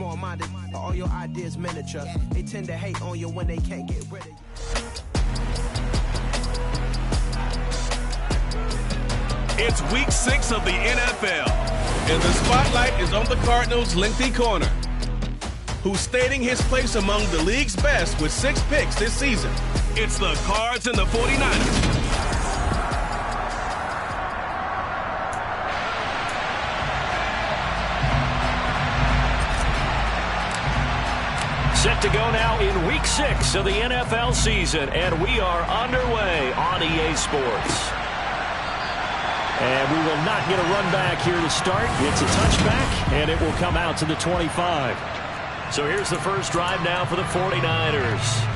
small-minded, all your ideas miniature. They tend to hate on you when they can't get rid of you. It's week 6 of the NFL, and the spotlight is on the Cardinals' lengthy corner, who's stating his place among the league's best with 6 picks this season. It's the Cards and the 49ers. Set to go now in week 6 of the NFL season, and we are underway on EA Sports. And we will not get a run back here to start. It's a touchback, and it will come out to the 25. So here's the first drive now for the 49ers.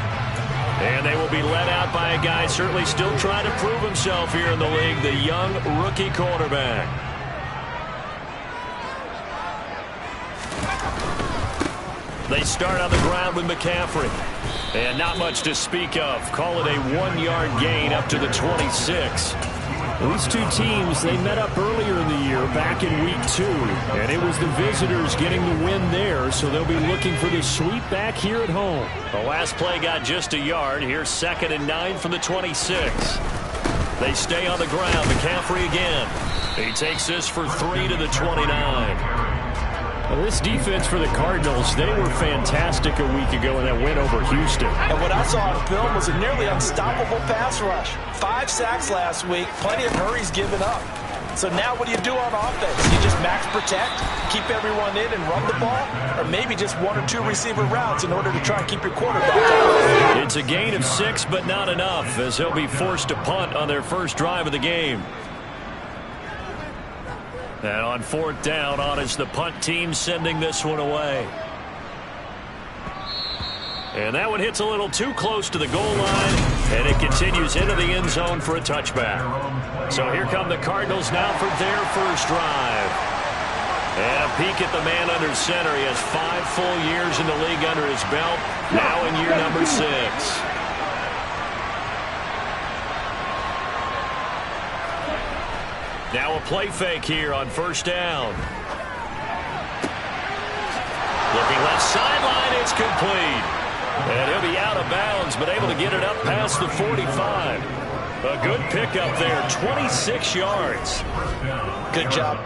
And they will be led out by a guy certainly still trying to prove himself here in the league, the young rookie quarterback. They start on the ground with McCaffrey. And not much to speak of. Call it a 1-yard gain up to the 26. These two teams, they met up earlier in the year, back in week 2. And it was the visitors getting the win there, so they'll be looking for the sweep back here at home. The last play got just a yard. Here's 2nd and 9 from the 26. They stay on the ground. McCaffrey again. He takes this for 3 to the 29. Well, this defense for the Cardinals, they were fantastic a week ago in that win over Houston. And what I saw on film was a nearly unstoppable pass rush. 5 sacks last week, plenty of hurries given up. So now what do you do on offense? You just max protect, keep everyone in and run the ball, or maybe just 1 or 2 receiver routes in order to try and keep your quarterback out. It's a gain of 6, but not enough, as they'll be forced to punt on their first drive of the game. And on 4th down, on is the punt team sending this one away. And that one hits a little too close to the goal line, and it continues into the end zone for a touchback. So here come the Cardinals now for their first drive. And a peek at the man under center. He has 5 full years in the league under his belt, now in year number 6. Now a play fake here on 1st down. Looking left sideline, it's complete. And he'll be out of bounds, but able to get it up past the 45. A good pickup there, 26 yards. Good job.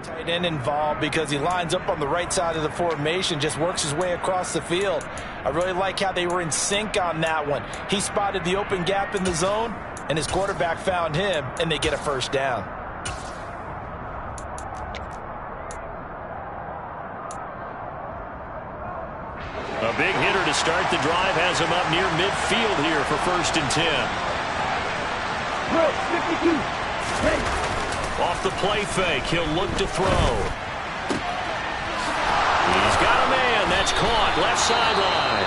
Tight end involved because he lines up on the right side of the formation, just works his way across the field. I really like how they were in sync on that one. He spotted the open gap in the zone, and his quarterback found him, and they get a first down. A big hitter to start the drive has him up near midfield here for 1st and 10. 52. Hey. Off the play fake, he'll look to throw. He's got a man. That's caught. Left sideline.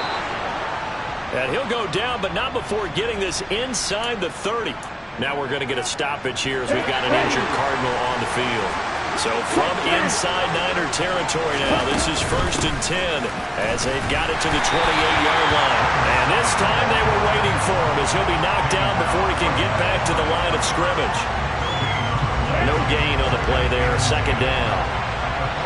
And he'll go down, but not before getting this inside the 30. Now we're going to get a stoppage here as we've got an injured Cardinal on the field. So from inside Niner territory now, this is 1st and 10 as they've got it to the 28-yard line. And this time they were waiting for him as he'll be knocked down before he can get back to the line of scrimmage. No gain on the play there, 2nd down.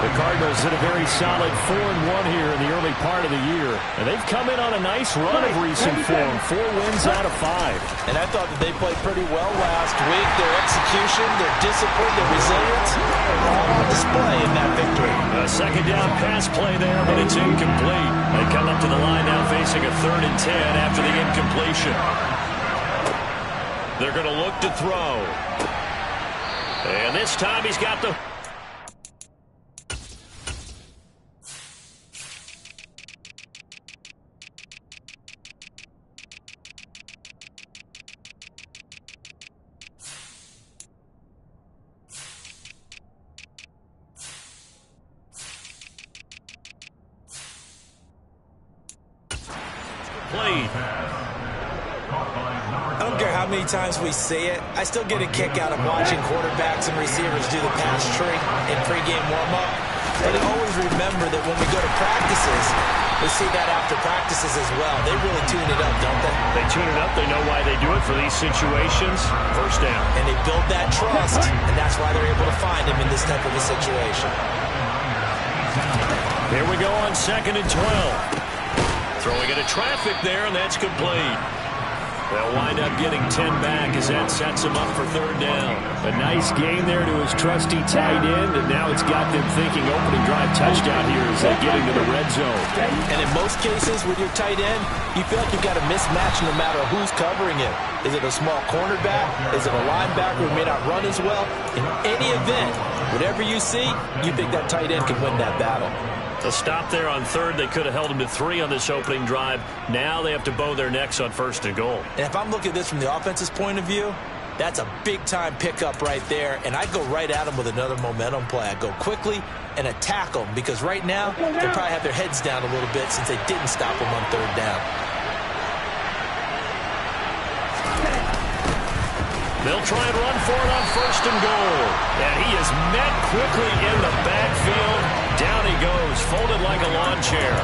The Cardinals hit a very solid 4-1 here in the early part of the year. And they've come in on a nice run of recent form, 4 wins out of 5. And I thought that they played pretty well last week. Their execution, their discipline, their resilience, all on display in that victory. A 2nd down pass play there, but it's incomplete. They come up to the line now facing a 3rd and 10 after the incompletion. They're going to look to throw. And this time he's got the... complete. I don't care how many times we see it. I still get a kick out of watching quarterbacks and receivers do the pass tree in pregame warm-up. But I always remember that when we go to practices, we see that after practices as well. They really tune it up, don't they? They tune it up. They know why they do it for these situations. First down. And they build that trust, and that's why they're able to find him in this type of a situation. Here we go on 2nd and 12. Throwing into traffic there, and that's complete. They'll wind up getting 10 back as that sets him up for 3rd down. A nice gain there to his trusty tight end, and now it's got them thinking opening drive touchdown here as they get into the red zone. And in most cases with your tight end, you feel like you've got a mismatch no matter who's covering it. Is it a small cornerback? Is it a linebacker who may not run as well? In any event, whatever you see, you think that tight end can win that battle. A stop there on 3rd. They could have held him to 3 on this opening drive. Now they have to bow their necks on 1st and goal. And if I'm looking at this from the offense's point of view, that's a big-time pickup right there. And I'd go right at him with another momentum play. I'd go quickly and attack them because right now they probably have their heads down a little bit since they didn't stop them on 3rd down. They'll try and run for it on 1st and goal. And he is met quickly in the backfield. Down he goes, folded like a lawn chair.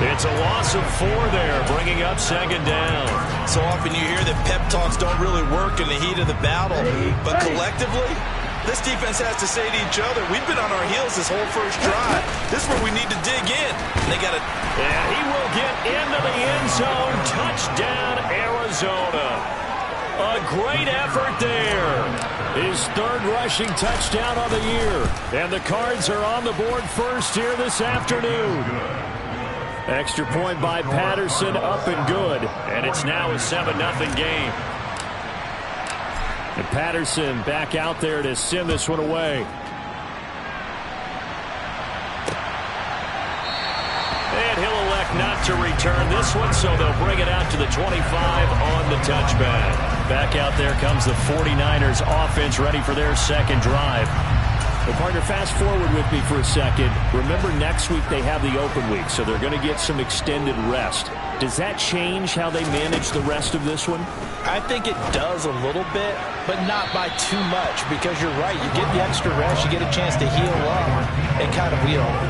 It's a loss of 4 there, bringing up 2nd down. So often you hear that pep talks don't really work in the heat of the battle. But collectively, this defense has to say to each other, we've been on our heels this whole first drive. This is where we need to dig in. They got to... And he will get into the end zone. Touchdown, Arizona. A great effort there. His 3rd rushing touchdown of the year. And the Cards are on the board first here this afternoon. Extra point by Patterson, up and good. And it's now a 7-0 game. And Patterson back out there to send this one away. And he'll elect not to return this one, so they'll bring it out to the 25 on the touchback. Back out there comes the 49ers offense ready for their 2nd drive. Well, partner, fast forward with me for a second. Remember, next week they have the open week, so they're going to get some extended rest. Does that change how they manage the rest of this one? I think it does a little bit, but not by too much, because you're right. You get the extra rest, you get a chance to heal up and kind of,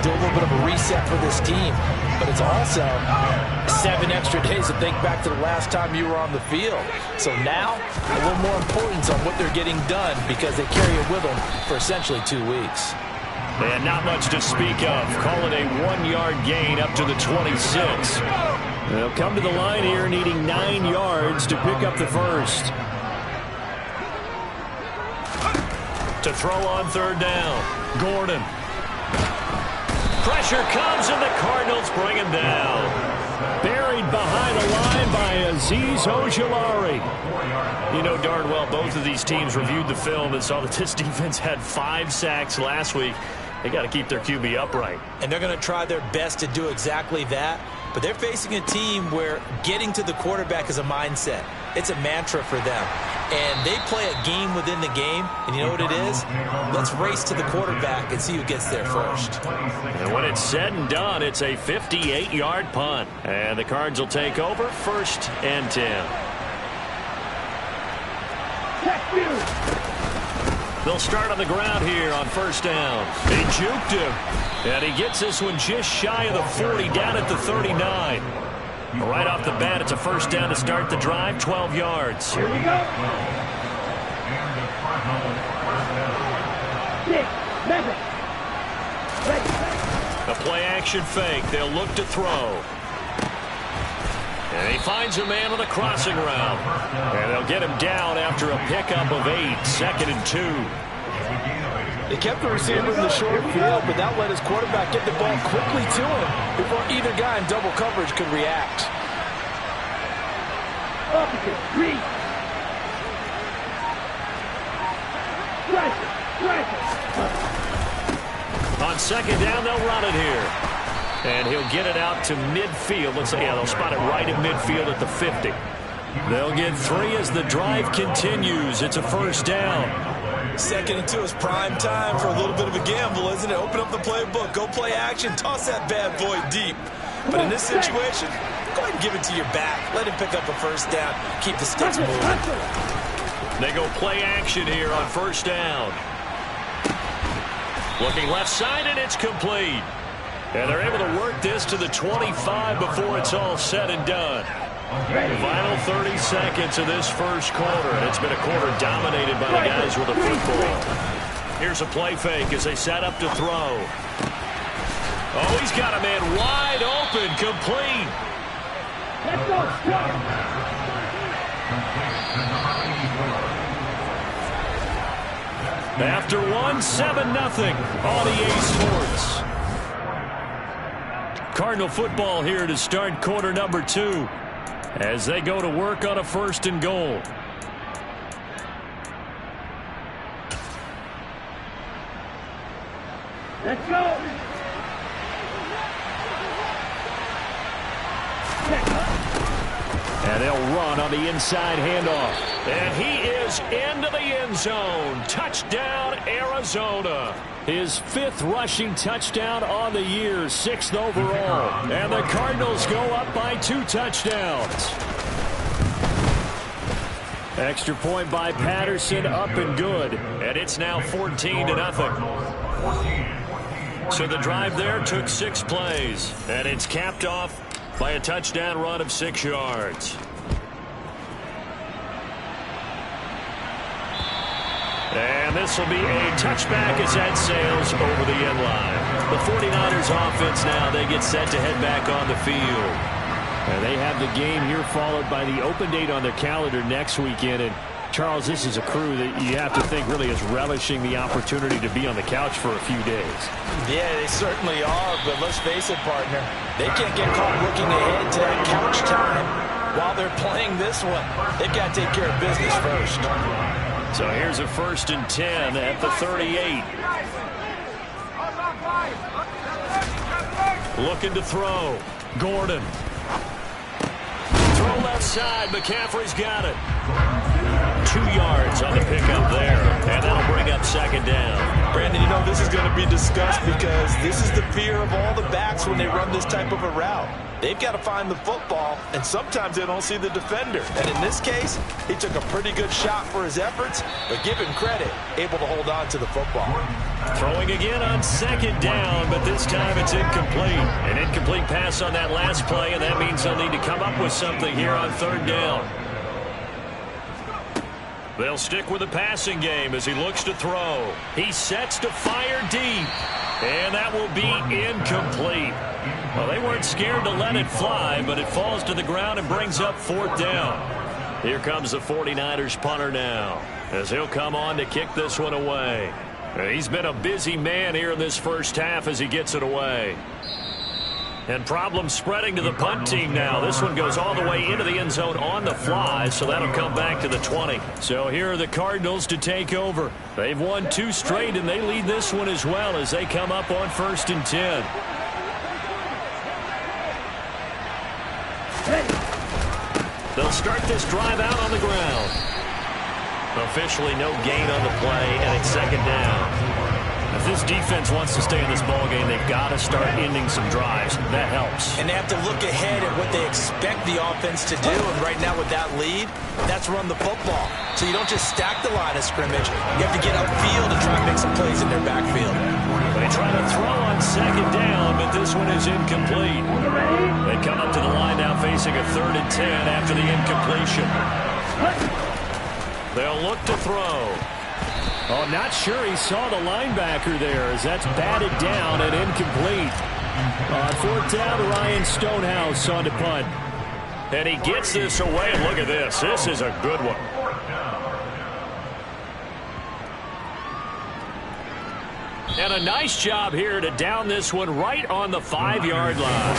do a little bit of a reset for this team. But it's also 7 extra days to think back to the last time you were on the field. So now, a little more importance on what they're getting done because they carry it with them for essentially 2 weeks. And not much to speak of. Call it a 1-yard gain up to the 26. They'll come to the line here needing 9 yards to pick up the first. To throw on 3rd down. Gordon. Pressure comes and the Cardinals bring him down. Buried behind the line by Azeez Ojulari. You know darn well both of these teams reviewed the film and saw that this defense had 5 sacks last week. They got to keep their QB upright. And they're going to try their best to do exactly that. But they're facing a team where getting to the quarterback is a mindset. It's a mantra for them. And they play a game within the game. And you know what it is? Let's race to the quarterback and see who gets there first. And when it's said and done, it's a 58-yard punt. And the Cards will take over 1st and 10. They'll start on the ground here on 1st down. They juked him. And he gets this one just shy of the 40, down at the 39. Right off the bat, it's a 1st down to start the drive, 12 yards. Here we go. A play-action fake. They'll look to throw. And he finds a man on the crossing route. And they'll get him down after a pickup of 8, 2nd and 2. They kept the receiver in the short field, but that let his quarterback get the ball quickly to him before either guy in double coverage could react. Opposite, read. On 2nd down, they'll run it here. And he'll get it out to midfield. Let's say, yeah, they'll spot it right at midfield at the 50. They'll get 3 as the drive continues. It's a 1st down. 2nd and 2 is prime time for a little bit of a gamble, isn't it? Open up the playbook, go play action, toss that bad boy deep. But in this situation, go ahead and give it to your back. Let him pick up a first down. Keep the sticks moving. They go play action here on first down. Looking left side, and it's complete. And they're able to work this to the 25 before it's all said and done. Final 30 seconds of this first quarter, and it's been a quarter dominated by the guys with the football. Here's a play fake as they set up to throw. Oh, he's got a man wide open, complete. Let's go. After one, 7-0 on EA Sports. Cardinal football here to start quarter number 2 as they go to work on a first and goal. Let's go. And they'll run on the inside handoff. And he is into the end zone. Touchdown, Arizona. His 5th rushing touchdown on the year, 6th overall. And the Cardinals go up by 2 touchdowns. Extra point by Patterson, up and good. And it's now 14-0. So the drive there took 6 plays. And it's capped off by a touchdown run of 6 yards. And this will be a touchback as that sails over the end line. The 49ers offense now, they get set to head back on the field. And they have the game here followed by the open date on their calendar next weekend. And Charles, this is a crew that you have to think really is relishing the opportunity to be on the couch for a few days. Yeah, they certainly are, but let's face it, partner. They can't get caught looking ahead to that couch time while they're playing this one. They've got to take care of business first. So here's a 1st and 10 at the 38. Looking to throw. Gordon. Throw left side. McCaffrey's got it. 2 yards on the pickup there. And that'll bring up 2nd down. Brandon, you know this is going to be discussed because this is the fear of all the backs when they run this type of a route. They've got to find the football, and sometimes they don't see the defender. And in this case, he took a pretty good shot for his efforts, but give him credit, able to hold on to the football. Throwing again on 2nd down, but this time it's incomplete. An incomplete pass on that last play, and that means they'll need to come up with something here on 3rd down. They'll stick with the passing game as he looks to throw. He sets to fire deep, and that will be incomplete. Well, they weren't scared to let it fly, but it falls to the ground and brings up 4th down. Here comes the 49ers punter now as he'll come on to kick this one away. He's been a busy man here in this first half as he gets it away. And problems spreading to the punt team now. This one goes all the way into the end zone on the fly, so that'll come back to the 20. So here are the Cardinals to take over. They've won 2 straight, and they lead this one as well as they come up on 1st and 10. They'll start this drive out on the ground. Officially no gain on the play, and it's 2nd down. If this defense wants to stay in this ballgame, they've got to start ending some drives. That helps. And they have to look ahead at what they expect the offense to do. And right now with that lead, that's run the football. So you don't just stack the line of scrimmage. You have to get upfield and try to make some plays in their backfield. They try to throw on 2nd down, but this one is incomplete. They come up to the line now facing a 3rd and 10 after the incompletion. They'll look to throw. Oh, not sure he saw the linebacker there as that's batted down and incomplete. On 4th down, Ryan Stonehouse on to punt. And he gets this away, and look at this. This is a good one. And a nice job here to down this one right on the 5-yard line.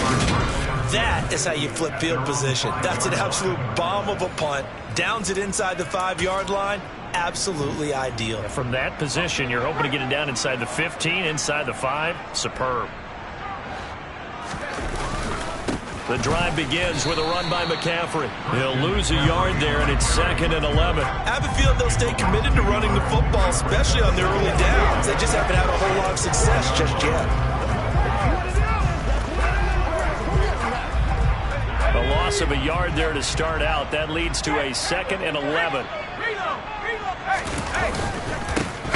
That is how you flip field position. That's an absolute bomb of a punt. Downs it inside the 5-yard line. Absolutely ideal. From that position, you're hoping to get it down inside the 15, inside the 5. Superb. The drive begins with a run by McCaffrey. He'll lose a yard there, and it's 2nd and 11. I have a feeling they'll stay committed to running the football, especially on their early downs. They just haven't had a whole lot of success just yet. loss of a yard there to start out. That leads to a 2nd and 11.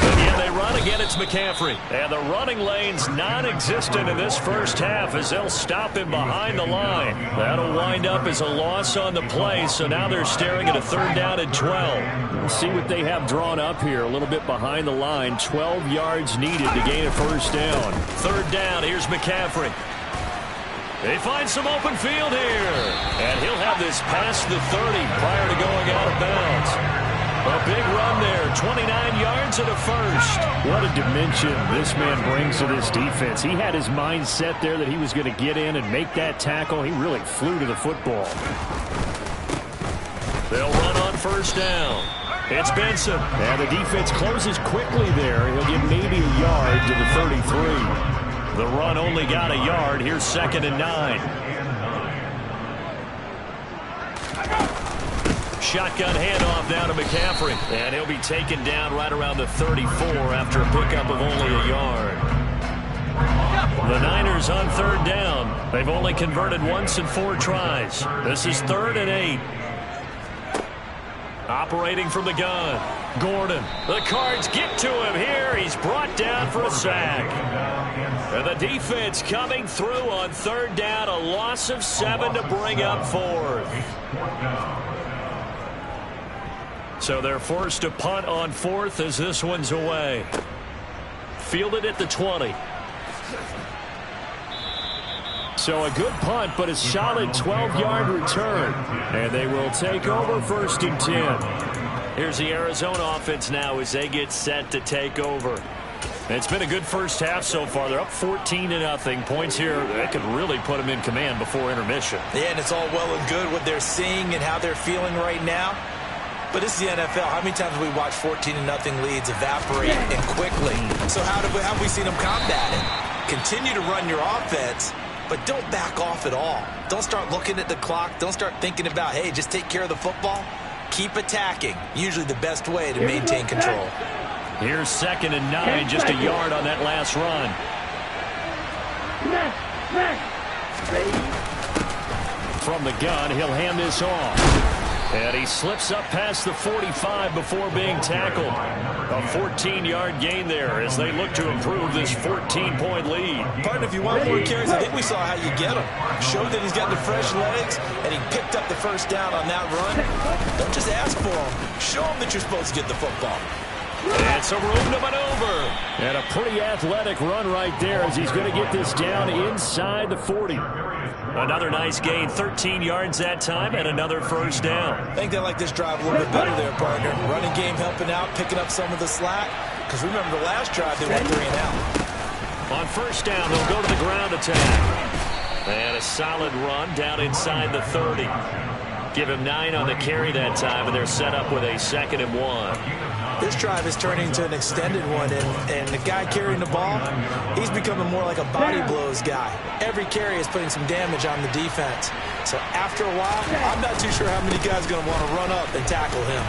Again, they run. Again, it's McCaffrey. And the running lane's non-existent in this first half as they'll stop him behind the line. That'll wind up as a loss on the play, so now they're staring at a 3rd down and 12. We'll see what they have drawn up here. A little bit behind the line. 12 yards needed to gain a 1st down. 3rd down. Here's McCaffrey. They find some open field here. And he'll have this past the 30 prior to going out of bounds. A big run there, 29 yards and a 1st. What a dimension this man brings to this defense. He had his mind set there that he was going to get in and make that tackle. He really flew to the football. They'll run on 1st down. It's Benson. And the defense closes quickly there. He'll get maybe a yard to the 33. The run only got a yard. Here's 2nd and 9. Shotgun handoff now to McCaffrey. And he'll be taken down right around the 34 after a pickup of only a yard. The Niners on 3rd down. They've only converted once in 4 tries. This is 3rd and 8. Operating from the gun. Gordon. The Cards get to him here. He's brought down for a sack. And the defense coming through on 3rd down. A loss of 7 to bring up 4th. So they're forced to punt on 4th as this one's away. Fielded at the 20. So a good punt, but a solid 12-yard return. And they will take over 1st and 10. Here's the Arizona offense now as they get set to take over. It's been a good first half so far. They're up 14-0. Points here, they could really put them in command before intermission. Yeah, and it's all well and good what they're seeing and how they're feeling right now. But this is the NFL. How many times have we watched 14-0 leads evaporate and quickly? So how have we seen them combat it? Continue to run your offense, but don't back off at all. Don't start looking at the clock. Don't start thinking about, hey, just take care of the football. Keep attacking. Usually the best way to maintain control. Here's 2nd and 9, just a yard on that last run. From the gun, he'll hand this off. And he slips up past the 45 before being tackled. A 14-yard gain there as they look to improve this 14-point lead. Partner, if you want more carries, I think we saw how you get him. Showed that he's got the fresh legs, and he picked up the 1st down on that run. Don't just ask for him. Show him that you're supposed to get the football. And some room to maneuver. And a pretty athletic run right there as he's going to get this down inside the 40. Another nice gain, 13 yards that time, and another 1st down. I think they like this drive a little bit better there, partner. Running game helping out, picking up some of the slack. Because remember, the last drive, they went 3 and out. On 1st down, they'll go to the ground attack. And a solid run down inside the 30. Give him 9 on the carry that time, and they're set up with a 2nd and 1. This drive is turning into an extended one, and the guy carrying the ball, he's becoming more like a body blows guy. Every carry is putting some damage on the defense. So after a while, I'm not too sure how many guys are going to want to run up and tackle him.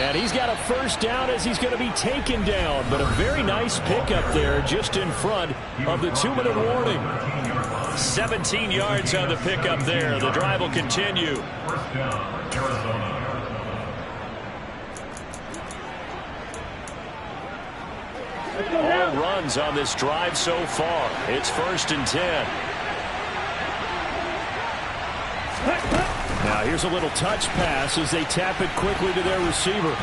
And he's got a 1st down as he's going to be taken down, but a very nice pickup there just in front of the 2-minute warning. 17 yards on the pickup there. The drive will continue. All runs on this drive so far. It's 1st and 10. Now here's a little touch pass as they tap it quickly to their receiver.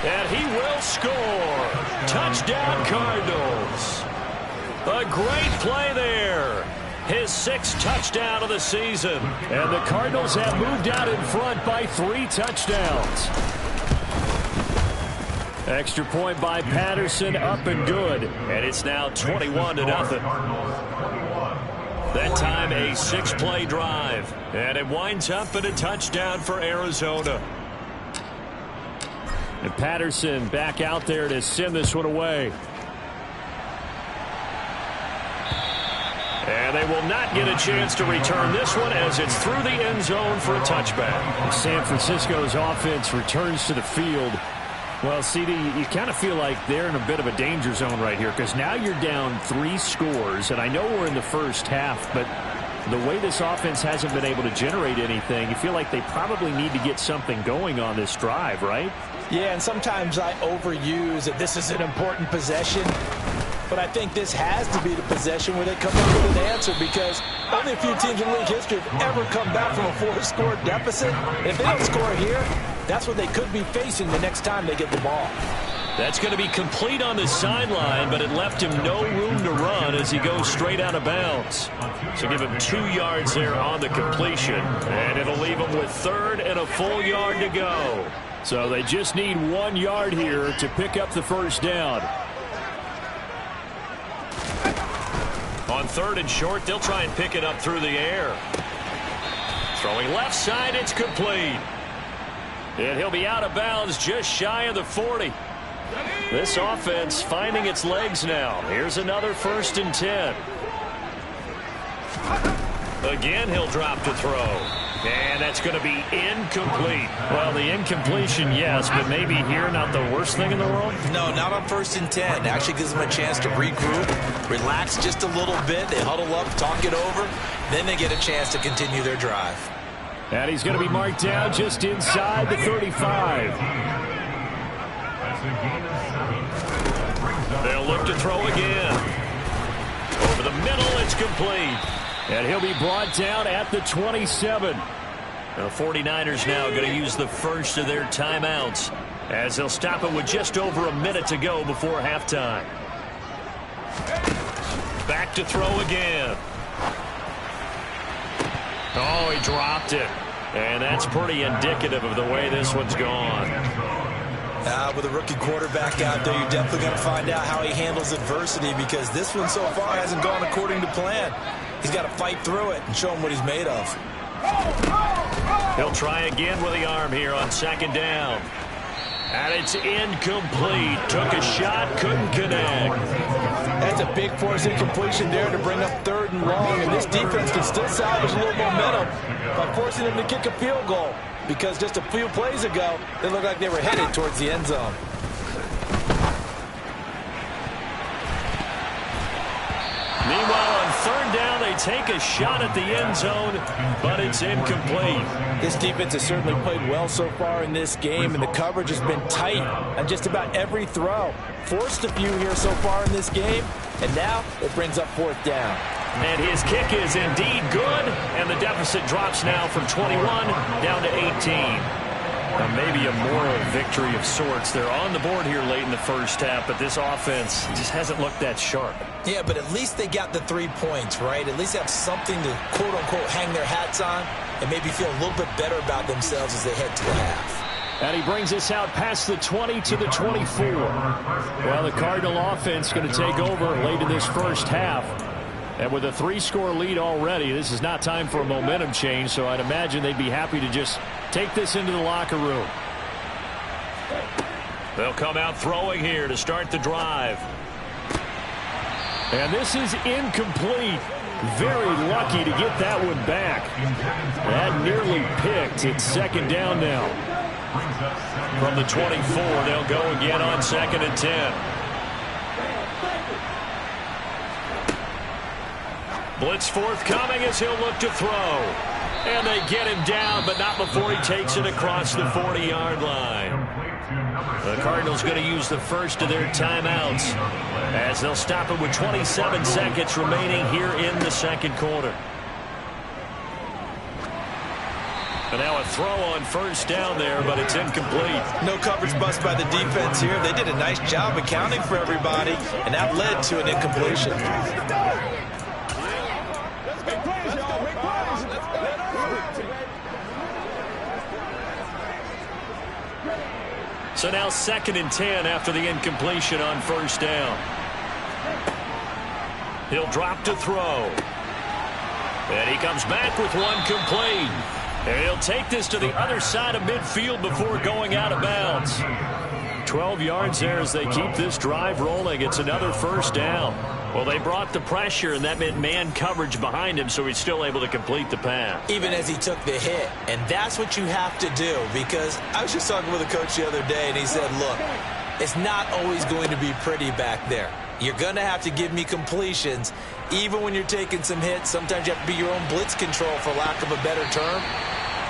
And he will score. Touchdown, Cardinals. A great play there. His 6th touchdown of the season. And the Cardinals have moved out in front by 3 touchdowns. Extra point by Patterson, up and good. And it's now 21-0. That time a 6-play drive. And it winds up in a touchdown for Arizona. And Patterson back out there to send this one away. And they will not get a chance to return this one as it's through the end zone for a touchback. San Francisco's offense returns to the field. Well, CD, you kind of feel like they're in a bit of a danger zone right here because now you're down 3 scores, and I know we're in the first half, but the way this offense hasn't been able to generate anything, you feel like they probably need to get something going on this drive, right? Yeah, and sometimes I overuse that this is an important possession, but I think this has to be the possession where they come up with an answer because only a few teams in league history have ever come back from a 4-score deficit. And if they don't score here, that's what they could be facing the next time they get the ball. That's going to be complete on the sideline, but it left him no room to run as he goes straight out of bounds. So give him 2 yards there on the completion, and it'll leave him with 3rd and a full yard to go. So they just need 1 yard here to pick up the first down. On 3rd and short, they'll try and pick it up through the air. Throwing left side, it's complete. And he'll be out of bounds just shy of the 40. This offense finding its legs now. Here's another 1st and 10. Again, he'll drop to throw. And that's going to be incomplete. Well, the incompletion, yes, but maybe here not the worst thing in the world? No, not on 1st and 10. Actually gives them a chance to regroup, relax just a little bit. They huddle up, talk it over. Then they get a chance to continue their drive. And he's going to be marked down just inside the 35. They'll look to throw again. Over the middle, it's complete. And he'll be brought down at the 27. The 49ers now going to use the first of their timeouts as they'll stop it with just over a minute to go before halftime. Back to throw again. Oh, he dropped it. And that's pretty indicative of the way this one's gone. With a rookie quarterback out there, you're definitely going to find out how he handles adversity because this one so far hasn't gone according to plan. He's got to fight through it and show him what he's made of. He'll try again with the arm here on 2nd down. And it's incomplete. Took a shot, couldn't connect. That's a big force incompletion there to bring up 3rd and long, and this defense can still salvage a little momentum by forcing them to kick a field goal because just a few plays ago, they looked like they were headed towards the end zone. Meanwhile, on 3rd down, they take a shot at the end zone, but it's incomplete. This defense has certainly played well so far in this game, and the coverage has been tight on just about every throw. Forced a few here so far in this game, and now it brings up 4th down. And his kick is indeed good, and the deficit drops now from 21 down to 18. Maybe a moral victory of sorts. They're on the board here late in the first half, but this offense just hasn't looked that sharp. Yeah, but at least they got the 3 points, right? At least they have something to, quote-unquote, hang their hats on and maybe feel a little bit better about themselves as they head to the half. And he brings us out past the 20 to the 24. Well, the Cardinal offense going to take over late in this first half. And with a 3-score lead already, this is not time for a momentum change, so I'd imagine they'd be happy to just take this into the locker room. They'll come out throwing here to start the drive. And this is incomplete. Very lucky to get that one back. That nearly picked. It's 2nd down now. From the 24, they'll go again on 2nd and 10. Blitz forthcoming as he'll look to throw. And they get him down, but not before he takes it across the 40-yard line. The Cardinals going to use the first of their timeouts as they'll stop it with 27 seconds remaining here in the 2nd quarter. And now a throw on 1st down there, but it's incomplete. No coverage bust by the defense here. They did a nice job accounting for everybody, and that led to an incompletion. So now 2nd and 10 after the incompletion on 1st down. He'll drop to throw. And he comes back with one complete. And he'll take this to the other side of midfield before going out of bounds. 12 yards there as they keep this drive rolling. It's another 1st down. Well, they brought the pressure, and that meant man coverage behind him, so he's still able to complete the pass. Even as he took the hit. And that's what you have to do, because I was just talking with a coach the other day, and he said, look, it's not always going to be pretty back there. You're going to have to give me completions. Even when you're taking some hits, sometimes you have to be your own blitz control, for lack of a better term.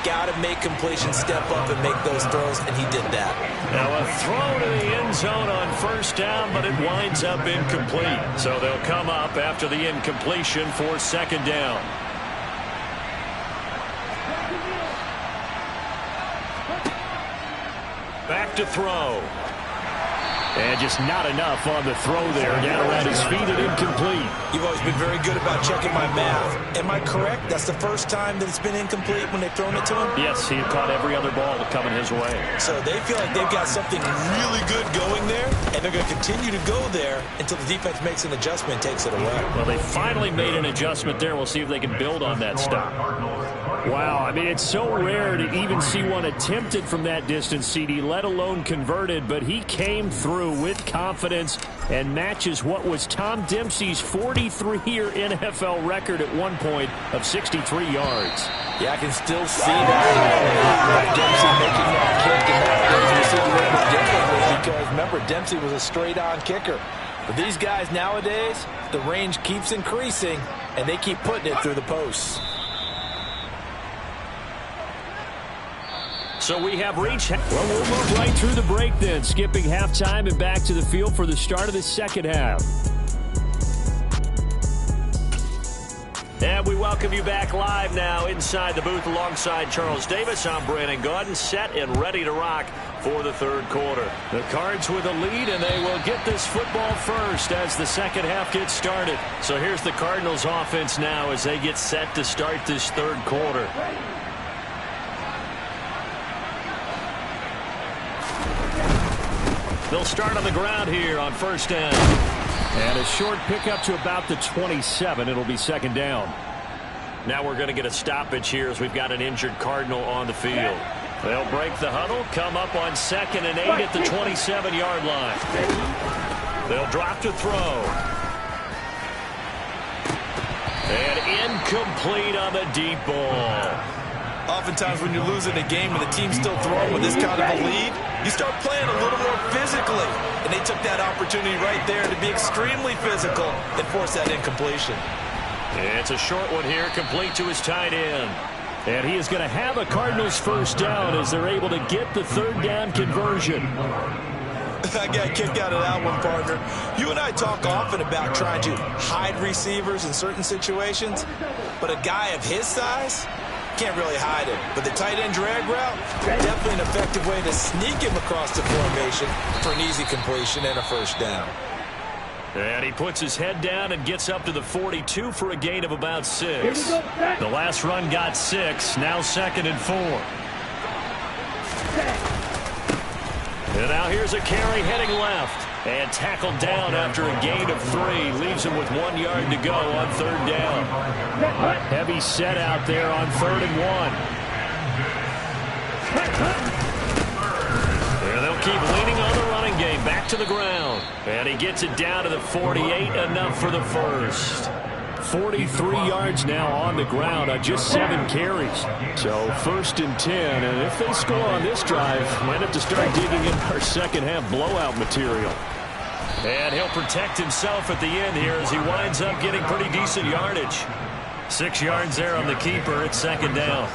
Got to make completions, step up and make those throws, and he did that. Now a throw to the end zone on first down, but it winds up incomplete. So they'll come up after the incompletion for second down. Back to throw. And just not enough on the throw there. Down around his feet and incomplete. You've always been very good about checking my math. Am I correct? That's the first time that it's been incomplete when they've thrown it to him? Yes, he had caught every other ball coming his way. So they feel like they've got something really good going there, and they're going to continue to go there until the defense makes an adjustment and takes it away. Well, they finally made an adjustment there. We'll see if they can build on that stop. Wow, I mean, it's so rare to even see one attempted from that distance, CD, let alone converted, but he came through with confidence and matches what was Tom Dempsey's 43-year NFL record at one point of 63 yards. Yeah, I can still see that. Dempsey making that kick, and nowadays we see the record differently because, remember, Dempsey was a straight-on kicker. But these guys nowadays, the range keeps increasing, and they keep putting it through the posts. So we have reached. Well, we'll move right through the break then, skipping halftime and back to the field for the start of the second half. And we welcome you back live now inside the booth alongside Charles Davis. I'm Brandon Gaudin, set and ready to rock for the third quarter. The Cards with a lead, and they will get this football first as the second half gets started. So here's the Cardinals offense now as they get set to start this third quarter. They'll start on the ground here on first down. And a short pickup to about the 27. It'll be second down. Now we're going to get a stoppage here as we've got an injured Cardinal on the field. They'll break the huddle, come up on 2nd and 8 at the 27-yard line. They'll drop to throw. And incomplete on the deep ball. Oftentimes when you're losing a game and the team's still throwing with this kind of a lead, you start playing a little more physically. And they took that opportunity right there to be extremely physical and force that incompletion. It's a short one here, complete to his tight end. And he is going to have a Cardinals first down as they're able to get the third down conversion. I got a kick out of that one, partner. You and I talk often about trying to hide receivers in certain situations, but a guy of his size can't really hide him. But the tight end drag route, definitely an effective way to sneak him across the formation for an easy completion and a first down. And he puts his head down and gets up to the 42 for a gain of about 6. The last run got 6, now 2nd and 4. And now here's a carry heading left. And tackled down after a gain of 3. Leaves him with 1 yard to go on third down. Heavy set out there on 3rd and 1. And they'll keep leaning on the running game. Back to the ground. And he gets it down to the 48. Enough for the first. 43 yards now on the ground on just 7 carries. So 1st and 10. And if they score on this drive, might have to start digging in our second half blowout material. And he'll protect himself at the end here as he winds up getting pretty decent yardage. 6 yards there on the keeper at second down.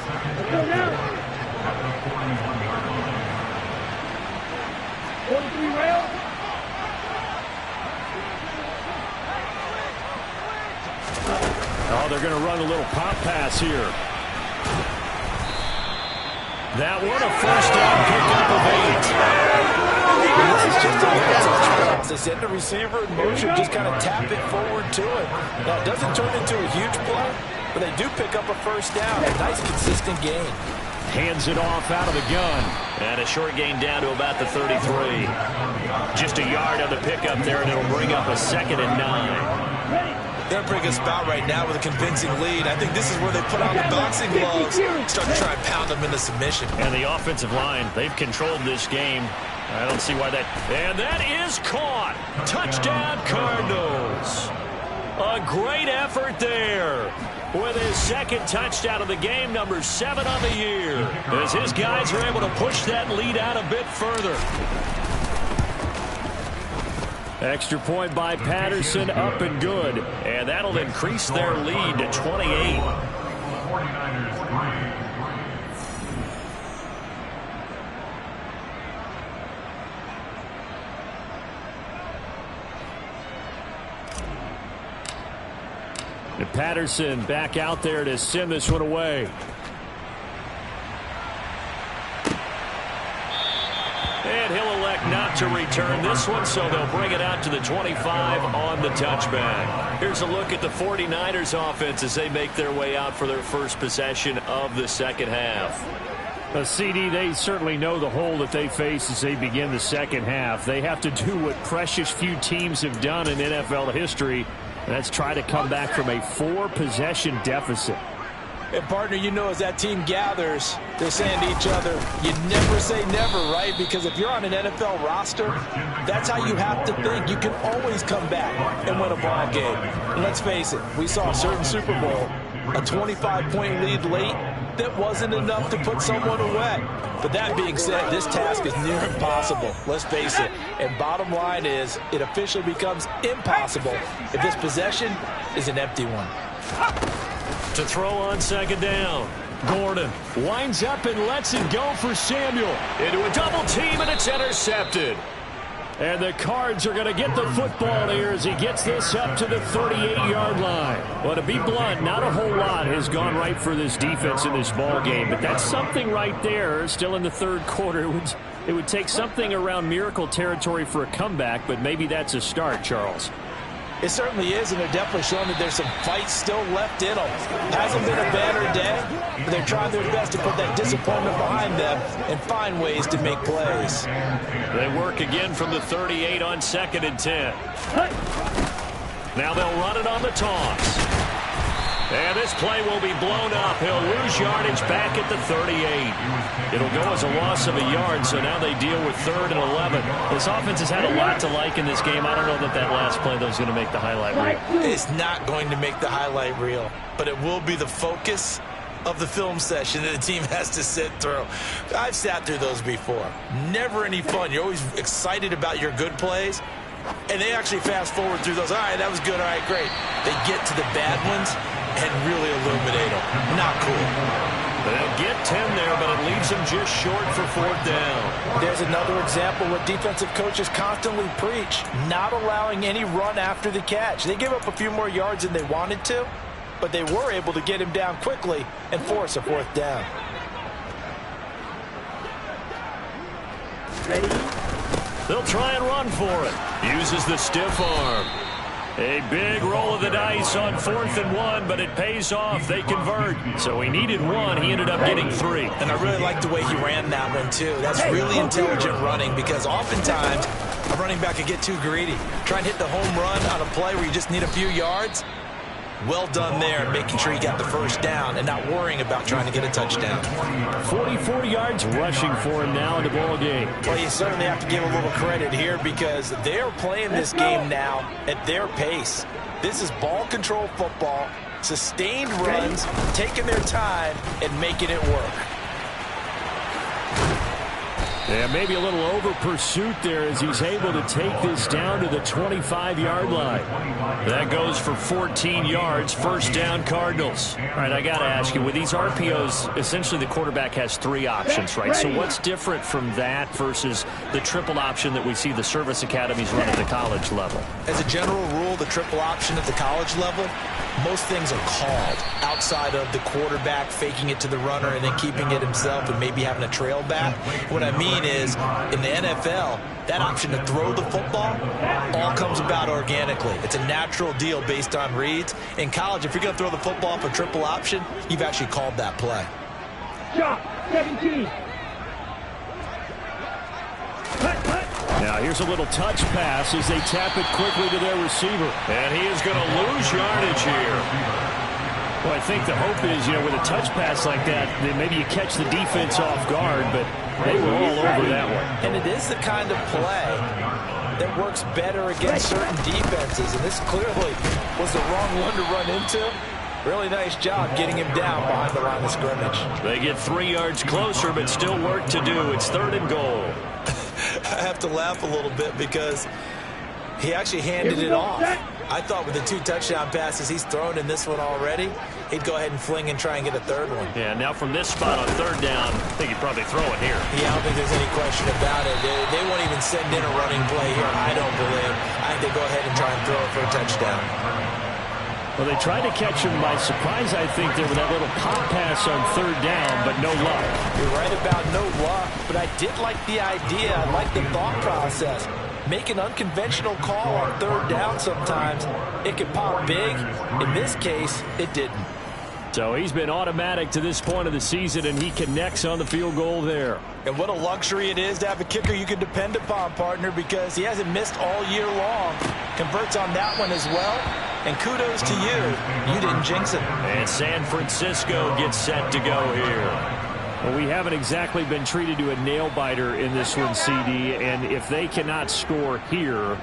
Oh, they're going to run a little pop pass here. That one, a first down pickup of 8. This is just a touchdown. They send the receiver in motion, just kind of tap it forward to him. Now, it doesn't turn into a huge play, but they do pick up a first down. A nice, consistent gain. Hands it off out of the gun. And a short gain down to about the 33. Just a yard on the pickup there, and it'll bring up a 2nd and 9. They're in a pretty good spot right now with a convincing lead. I think this is where they put on the boxing gloves, start to try and pound them into submission. And the offensive line, they've controlled this game. I don't see why that. And that is caught. Touchdown, Cardinals. A great effort there. With his second touchdown of the game, number 7 on the year, as his guys are able to push that lead out a bit further. Extra point by Patterson, up and good. And that'll increase their lead to 28. And Patterson back out there to send this one away. And he'll elect not to return this one, so they'll bring it out to the 25 on the touchback. Here's a look at the 49ers offense as they make their way out for their first possession of the second half. CD, they certainly know the hole that they face as they begin the second half. They have to do what precious few teams have done in NFL history, and that's try to come back from a 4-possession deficit. And, partner, you know, as that team gathers, they're saying to each other, you never say never, right? Because if you're on an NFL roster, that's how you have to think. You can always come back and win a ball game. And let's face it, we saw a certain Super Bowl, a 25-point lead late, that wasn't enough to put someone away. But that being said, this task is near impossible. Let's face it. And bottom line is, it officially becomes impossible if this possession is an empty one. To throw on second down. Gordon winds up and lets it go for Samuel. Into a double team, and it's intercepted. And the Cards are going to get the football here as he gets this up to the 38-yard line. Well, to be blunt, not a whole lot has gone right for this defense in this ball game, but that's something right there. Still in the third quarter. It would take something around miracle territory for a comeback, but maybe that's a start, Charles. It certainly is, and they're definitely showing that there's some fight still left in them. Hasn't been a banner day, but they're trying their best to put that disappointment behind them and find ways to make plays. They work again from the 38 on 2nd and 10. Now they'll run it on the toss. And this play will be blown up. He'll lose yardage back at the 38. It'll go as a loss of a yard, so now they deal with 3rd and 11. This offense has had a lot to like in this game. I don't know that that last play, though, is going to make the highlight reel. It's not going to make the highlight reel, but it will be the focus of the film session that the team has to sit through. I've sat through those before. Never any fun. You're always excited about your good plays, and they actually fast forward through those. All right, that was good. All right, great. They get to the bad ones and really illuminate them. Not cool. They'll get 10 there, but it leaves them just short for 4th down. There's another example what defensive coaches constantly preach, not allowing any run after the catch. They give up a few more yards than they wanted to, but they were able to get him down quickly and force a 4th down. Ready? They'll try and run for it. Uses the stiff arm. A big roll of the dice on 4th and 1, but it pays off. They convert. So he needed 1. He ended up getting 3. And I really like the way he ran that one, too. That's really intelligent running, because oftentimes a running back can get too greedy. Try and hit the home run on a play where you just need a few yards. Well done there, making sure he got the 1st down and not worrying about trying to get a touchdown. 44 yards rushing for him now in the ball game. Well, you certainly have to give a little credit here, because they're playing this game now at their pace. This is ball control football, sustained runs, taking their time and making it work. Yeah, maybe a little over pursuit there as he's able to take this down to the 25-yard line. That goes for 14 yards. 1st down, Cardinals. All right, I got to ask you, with these RPOs, essentially the quarterback has 3 options, right? So what's different from that versus the triple option that we see the service academies run at the college level? As a general rule, the triple option at the college level, most things are called outside of the quarterback faking it to the runner and then keeping it himself and maybe having a trail back. What I mean is, in the NFL, that option to throw the football all comes about organically. It's a natural deal based on reads. In college, if you're going to throw the football for triple option, you've actually called that play. Drop, 17. Now here's a little touch pass as they tap it quickly to their receiver. And he is going to lose yardage here. Well, I think the hope is, with a touch pass like that, then maybe you catch the defense off guard, but they were all over that one. And it is the kind of play that works better against certain defenses, and this clearly was the wrong one to run into. Really nice job getting him down behind the line of scrimmage. They get 3 yards closer, but still work to do. It's 3rd and goal. I have to laugh a little bit because he actually handed it off. I thought with the 2 touchdown passes he's thrown in this one already, he'd go ahead and fling and try and get a 3rd one. Yeah, now from this spot on 3rd down, I think he'd probably throw it here. Yeah, I don't think there's any question about it. They won't even send in a running play here, I don't believe. I think they go ahead and try and throw it for a touchdown. Well, they tried to catch him by surprise, I think, there with that little pop pass on 3rd down, but no luck. You're right about no luck, but I did like the idea. I like the thought process. Make an unconventional call on 3rd down sometimes. It can pop big. In this case, it didn't. So he's been automatic to this point of the season, and he connects on the field goal there. And what a luxury it is to have a kicker you can depend upon, partner, because he hasn't missed all year long. Converts on that one as well. And kudos to you. You didn't jinx it. And San Francisco gets set to go here. Well, we haven't exactly been treated to a nail-biter in this one, CD, and if they cannot score here,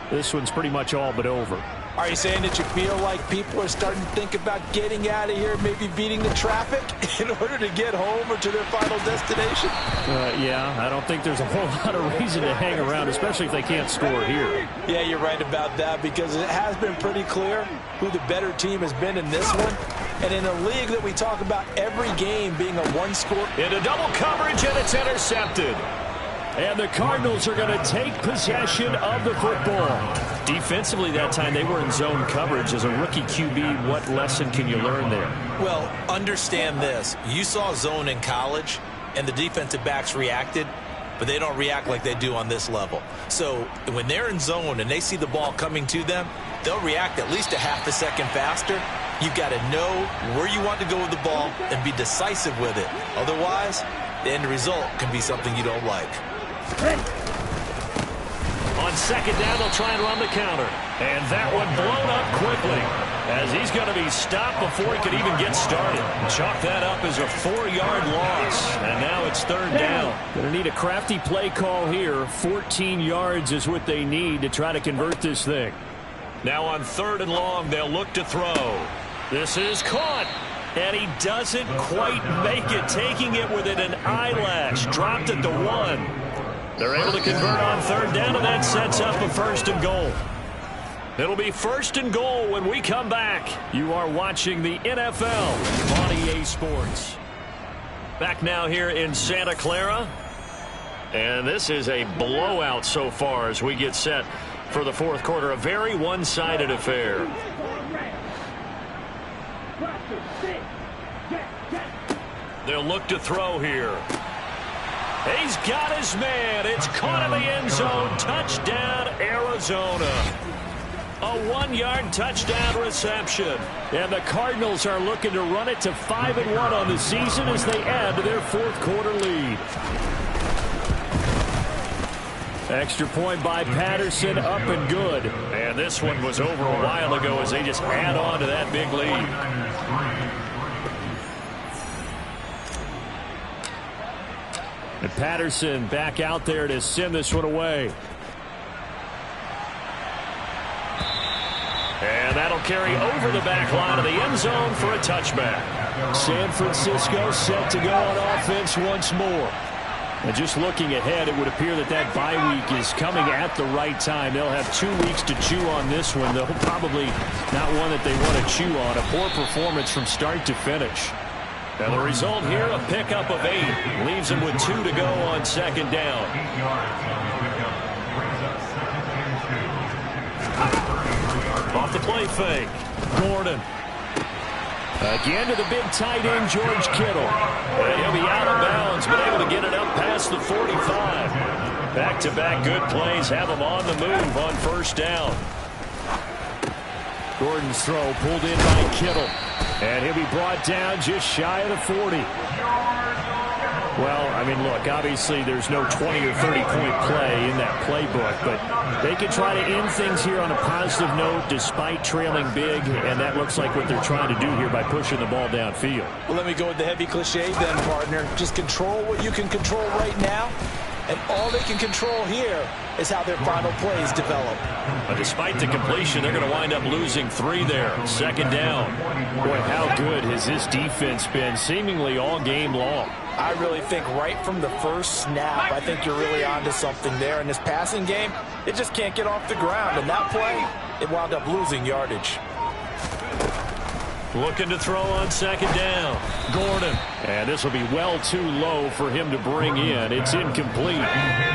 this one's pretty much all but over. Are you saying that you feel like people are starting to think about getting out of here, maybe beating the traffic in order to get home or to their final destination? Yeah, I don't think there's a whole lot of reason to hang around, especially if they can't score here. Yeah, you're right about that, because it has been pretty clear who the better team has been in this one. And in a league that we talk about every game being a one-score. Into double coverage, and it's intercepted. And the Cardinals are going to take possession of the football. Defensively that time, they were in zone coverage. As a rookie QB, what lesson can you learn there? Well, understand this. You saw zone in college, and the defensive backs reacted, but they don't react like they do on this level. So when they're in zone and they see the ball coming to them, they'll react at least a half a second faster. You've got to know where you want to go with the ball and be decisive with it. Otherwise, the end result can be something you don't like. On 2nd down, they'll try and run the counter. And that one blown up quickly, as he's going to be stopped before he could even get started. Chalk that up as a 4-yard loss. And now it's 3rd down. Going to need a crafty play call here. 14 yards is what they need to try to convert this thing. Now on 3rd and long, they'll look to throw. This is caught. And he doesn't quite make it, taking it within an eyelash. Dropped at the 1. They're able to convert on 3rd down, and that sets up a 1st and goal. It'll be 1st and goal when we come back. You are watching the NFL on EA Sports. Back now here in Santa Clara. And this is a blowout so far as we get set for the 4th quarter. A very one-sided affair. They'll look to throw here. He's got his man. It's caught in the end zone. Touchdown, Arizona. A 1-yard touchdown reception. And the Cardinals are looking to run it to 5-1 on the season as they add to their 4th quarter lead. Extra point by Patterson, up and good. And this one was over a while ago as they just add on to that big lead. And Patterson back out there to send this one away. And that'll carry over the back line of the end zone for a touchback. San Francisco set to go on offense once more. And just looking ahead, it would appear that that bye week is coming at the right time. They'll have 2 weeks to chew on this one, though probably not one that they want to chew on. A poor performance from start to finish. And the result here, a pickup of 8. Leaves him with 2 to go on 2nd down. Off the play fake. Gordon. Again to the big tight end, George Kittle. And he'll be out of bounds, but able to get it up past the 45. Back-to-back good plays have him on the move on 1st down. Gordon's throw pulled in by Kittle. And he'll be brought down just shy of the 40. Well, I mean, look, obviously there's no 20 or 30-point play in that playbook, but they can try to end things here on a positive note despite trailing big, and that looks like what they're trying to do here by pushing the ball downfield. Well, let me go with the heavy cliche then, partner. Just control what you can control right now And all they can control here is how their final plays develop. But despite the completion, they're going to wind up losing 3 there. Second down. Boy, how good has this defense been seemingly all game long? I really think right from the first snap, I think you're really onto something there. In this passing game, it just can't get off the ground. And that play, it wound up losing yardage. Looking to throw on second down. Gordon. And this will be well too low for him to bring in. It's incomplete.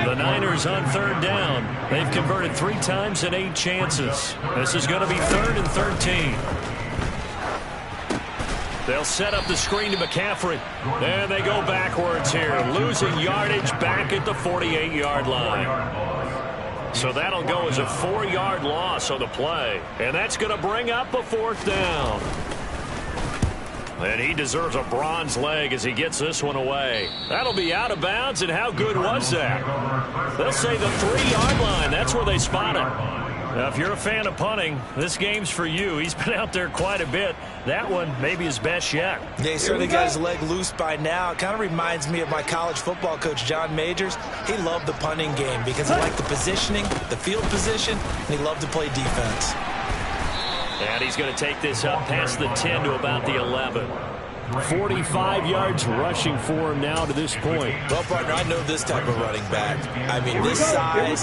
The Niners on third down. They've converted 3 times in 8 chances. This is going to be 3rd and 13. They'll set up the screen to McCaffrey. And they go backwards here. Losing yardage back at the 48-yard line. So that'll go as a 4-yard loss on the play. And that's going to bring up a 4th down. And he deserves a bronze leg as he gets this one away. That'll be out of bounds, and how good was that? They'll say the 3-yard line. That's where they spot him. Now, if you're a fan of punting, this game's for you. He's been out there quite a bit. That one may be his best yet. Yeah, he certainly got his leg loose by now. It kind of reminds me of my college football coach, John Majors. He loved the punting game because he liked the positioning, the field position, and he loved to play defense. And he's going to take this up past the 10 to about the 11. 45 yards rushing for him now to this point. Well, partner, I know this type of running back. I mean, this size,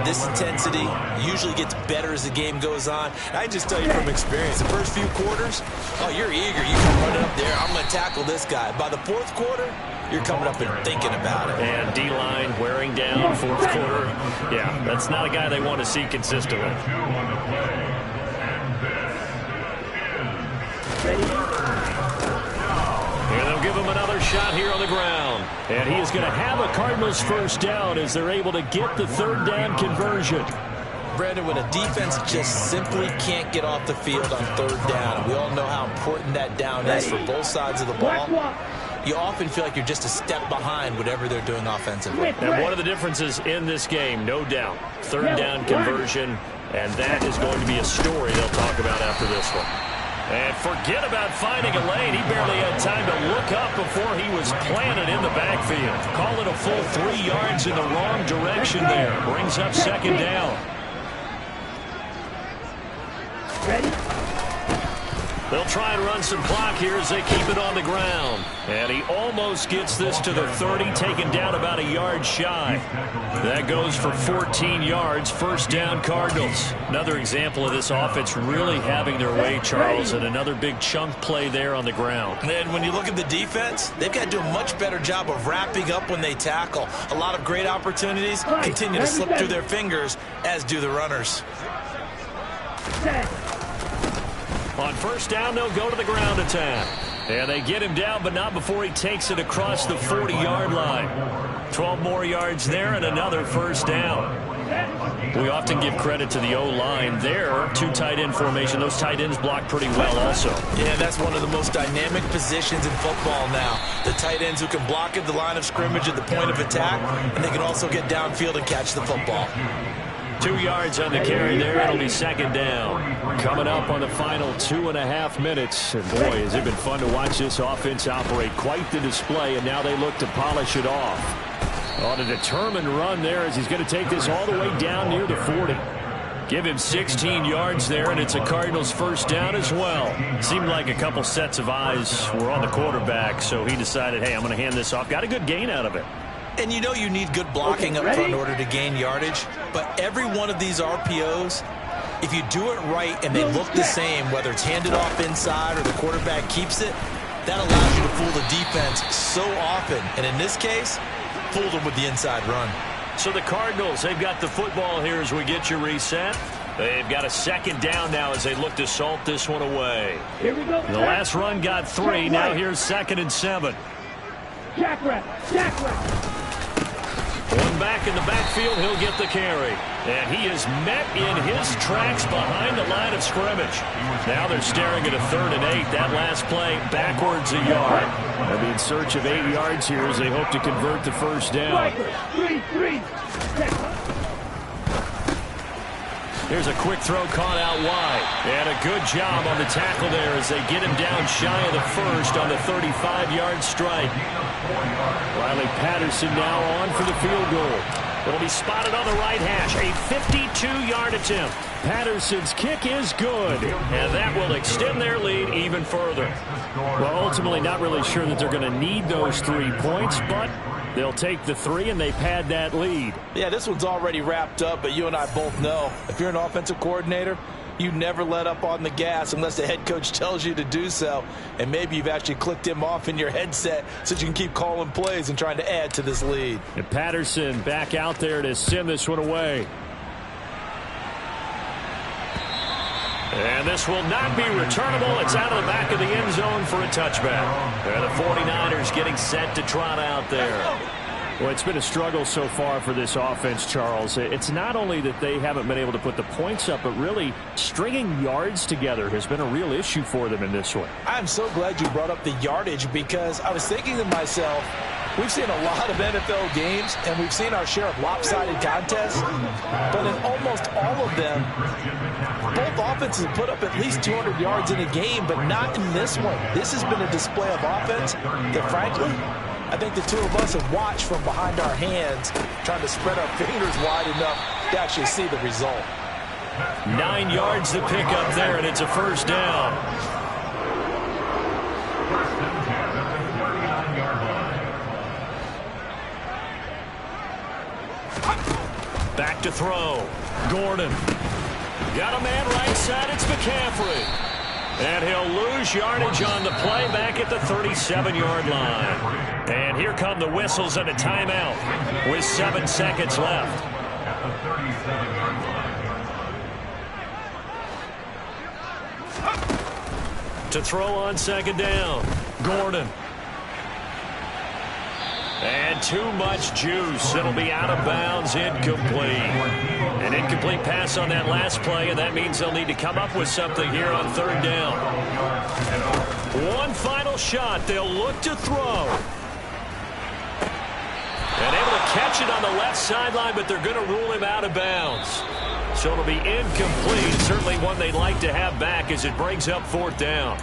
this intensity usually gets better as the game goes on. And I just tell you from experience, the first few quarters, oh, you're eager. You come running up there. I'm going to tackle this guy. By the 4th quarter, you're coming up and thinking about it. And D-line wearing down 4th quarter. Yeah, that's not a guy they want to see consistently. And they'll give him another shot here on the ground. And he is going to have a Cardinals first down as they're able to get the 3rd down conversion. Brandon, when a defense just simply can't get off the field on 3rd down, and we all know how important that down is for both sides of the ball, you often feel like you're just a step behind whatever they're doing offensively. And one of the differences in this game, no doubt, 3rd down conversion, and that is going to be a story they'll talk about after this one. And forget about finding a lane. He barely had time to look up before he was planted in the backfield. Call it a full 3 yards in the wrong direction there. Brings up second down. Ready? They'll try and run some clock here as they keep it on the ground. And he almost gets this to the 30, taken down about a yard shy. That goes for 14 yards, first down Cardinals. Another example of this offense really having their way, Charles, and another big chunk play there on the ground. And when you look at the defense, they've got to do a much better job of wrapping up when they tackle. A lot of great opportunities continue to slip through their fingers, as do the runners. On first down, they'll go to the ground attack. And they get him down, but not before he takes it across the 40-yard line. 12 more yards there and another first down. We often give credit to the O-line there. 2 tight end formation. Those tight ends block pretty well also. Yeah, that's one of the most dynamic positions in football now. The tight ends who can block at the line of scrimmage at the point of attack, and they can also get downfield and catch the football. 2 yards on the carry there. It'll be second down. Coming up on the final 2.5 minutes. And boy, has it been fun to watch this offense operate. Quite the display, and now they look to polish it off. On a determined run there as he's going to take this all the way down near the 40. Give him 16 yards there, and it's a Cardinals first down as well. Seemed like a couple sets of eyes were on the quarterback, so he decided, hey, I'm going to hand this off. Got a good gain out of it. And you know you need good blocking up front in order to gain yardage. But every one of these RPOs, if you do it right and they look the same, whether it's handed off inside or the quarterback keeps it, that allows you to fool the defense so often. And in this case, fooled them with the inside run. So the Cardinals, they've got the football here as we get you reset. They've got a second down now as they look to salt this one away. Here we go. The last run got 3. Now here's 2nd and 7. Jack rep. Jack rep. One back in the backfield, he'll get the carry. And he is met in his tracks behind the line of scrimmage. Now they're staring at a 3rd and 8. That last play backwards a yard. They'll be in search of 8 yards here as they hope to convert the first down. 3-3. Here's a quick throw caught out wide. And a good job on the tackle there as they get him down shy of the first on the 35-yard strike. Riley Patterson now on for the field goal. It'll be spotted on the right hash. A 52-yard attempt. Patterson's kick is good. And that will extend their lead even further. Well, ultimately not really sure that they're going to need those 3 points, but they'll take the 3 and they pad that lead. Yeah, this one's already wrapped up, but you and I both know if you're an offensive coordinator, you never let up on the gas unless the head coach tells you to do so. And maybe you've actually clicked him off in your headset so you can keep calling plays and trying to add to this lead. And Patterson back out there to send this one away. And this will not be returnable. It's out of the back of the end zone for a touchback. And the 49ers getting set to trot out there. Well, it's been a struggle so far for this offense, Charles. It's not only that they haven't been able to put the points up, but really stringing yards together has been a real issue for them in this one. I'm so glad you brought up the yardage because I was thinking to myself, we've seen a lot of NFL games and we've seen our share of lopsided contests, but in almost all of them, both offenses have put up at least 200 yards in a game, but not in this one. This has been a display of offense that, frankly, I think the two of us have watched from behind our hands, trying to spread our fingers wide enough to actually see the result. 9 yards to pick up there, and it's a first down. Back to throw. Gordon. Got a man right side. It's McCaffrey. And he'll lose yardage on the play back at the 37-yard line. And here come the whistles and a timeout with 7 seconds left. To throw on second down. Gordon. And too much juice. It'll be out of bounds, incomplete. An incomplete pass on that last play, and that means they'll need to come up with something here on third down. One final shot. They'll look to throw. And able to catch it on the left sideline, but they're going to rule him out of bounds. So it'll be incomplete. Certainly one they'd like to have back as it brings up fourth down.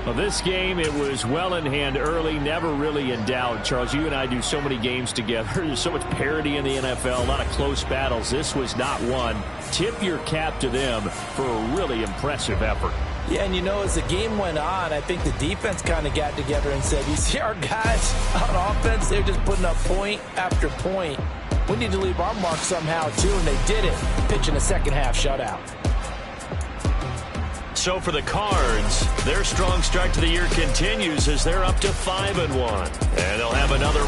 Well, this game, it was well in hand early, never really in doubt. Charles, you and I do so many games together. There's so much parity in the NFL, a lot of close battles. This was not one. Tip your cap to them for a really impressive effort. Yeah, and you know, as the game went on, I think the defense kind of got together and said, you see our guys on offense, they're just putting up point after point. We need to leave our mark somehow, too, and they did it, pitching a second-half shutout. So for the Cards, their strong start to the year continues as they're up to 5-1. And they'll have another